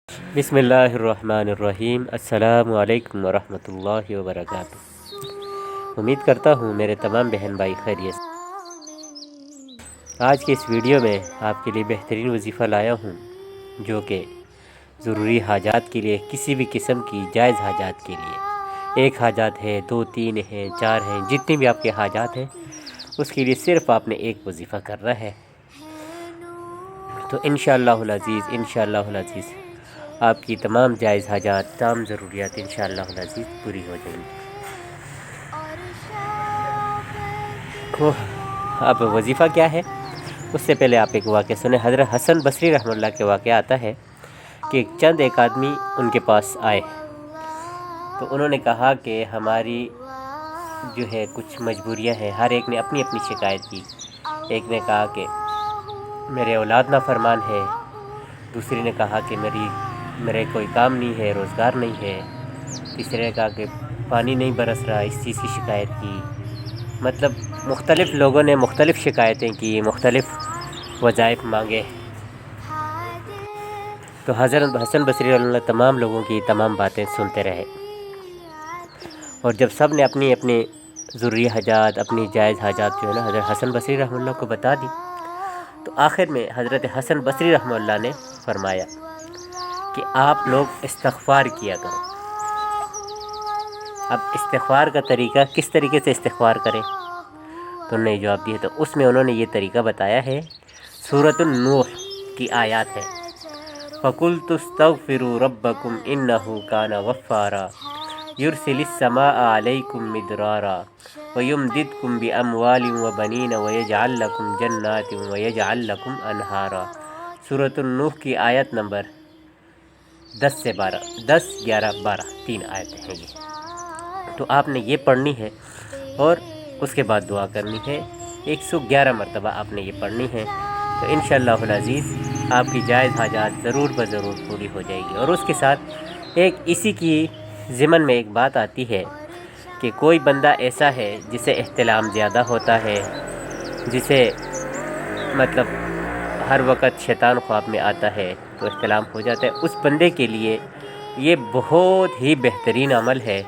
بسم اللہ الرحمن الرحیم۔ السلام علیکم ورحمۃ اللہ وبرکاتہ۔ امید کرتا ہوں میرے تمام بہن بھائی خیریت سے۔ آج کے اس ویڈیو میں آپ کے لیے بہترین وظیفہ لایا ہوں، جو کہ ضروری حاجات کے لیے، کسی بھی قسم کی جائز حاجات کے لیے، ایک حاجات ہے، 2 3 ہیں، 4 ہیں، جتنی بھی آپ کے حاجات ہیں، اس کے لیے صرف آپ نے ایک وظیفہ کرنا ہے۔ تو انشاءاللہ العزیز آپ کی تمام جائز حاجات، تمام ضروریات انشاءاللہ العزیز پوری ہو جائیں گی۔ اب وظیفہ کیا ہے، اس سے پہلے آپ ایک واقعہ سنیں۔ حضرت حسن بصری رحمہ اللہ کے واقعہ آتا ہے کہ ایک آدمی ان کے پاس آئے، تو انہوں نے کہا کہ ہماری جو ہے کچھ مجبوریاں ہیں۔ ہر ایک نے اپنی اپنی شکایت کی۔ ایک نے کہا کہ میرے اولاد نافرمان ہے، دوسری نے کہا کہ میرے کوئی کام نہیں ہے، روزگار نہیں ہے، تیسرے نے کہا کہ پانی نہیں برس رہا، اس چیز کی شکایت کی۔ مطلب مختلف لوگوں نے مختلف شکایتیں کی، مختلف وظائف مانگے۔ تو حضرت حسن بصری رحمہ اللہ تمام لوگوں کی تمام باتیں سنتے رہے، اور جب سب نے اپنی اپنی ضروری حاجات، اپنی جائز حاجات جو ہے نا حضرت حسن بصری رحمہ اللہ کو بتا دی، تو آخر میں حضرت حسن بصری رحمہ اللہ نے فرمایا کہ آپ لوگ استغفار کیا کرو۔ اب استغفار کا طریقہ، کس طریقے سے استغفار کریں، تو انہوں نے جواب دیا، تو اس میں انہوں نے یہ طریقہ بتایا ہے، سورۃ النوح کی آیات ہے، فَقُلْتُ اسْتَغْفِرُوا رَبَّكُمْ إِنَّهُ كَانَ غَفَّارًا يُرْسِلِ السَّمَاءَ عَلَيْكُمْ مِدْرَارًا وَيُمْدِدْكُمْ بِأَمْوَالٍ وَبَنِينَ وَيَجْعَلْ لَكُمْ جَنَّاتٍ وَيَجْعَلْ لَكُمْ أَنْهَارًا۔ سورۃ النوح کی آیت نمبر 10 سے 12، 10 11 12 3 آیتیں ہیں یہ۔ تو آپ نے یہ پڑھنی ہے، اور اس کے بعد دعا کرنی ہے، 111 مرتبہ آپ نے یہ پڑھنی ہے۔ تو انشاءاللہ العزیز آپ کی جائز حاجات ضرور بضرور پوری ہو جائے گی۔ اور اس کے ساتھ ایک اسی کی ضمن میں ایک بات آتی ہے کہ کوئی بندہ ایسا ہے جسے احتلام زیادہ ہوتا ہے، جسے مطلب ہر وقت شیطان خواب میں آتا ہے تو احتلام ہو جاتا ہے، اس بندے کے لیے یہ بہت ہی بہترین عمل ہے۔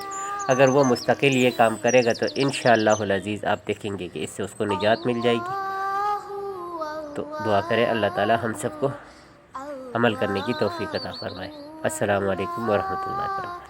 اگر وہ مستقل یہ کام کرے گا تو انشاءاللہ العزیز آپ دیکھیں گے کہ اس سے اس کو نجات مل جائے گی۔ تو دعا کریں اللہ تعالی ہم سب کو عمل کرنے کی توفیق عطا فرمائے۔ السلام علیکم ورحمۃ اللہ وبرکاتہ۔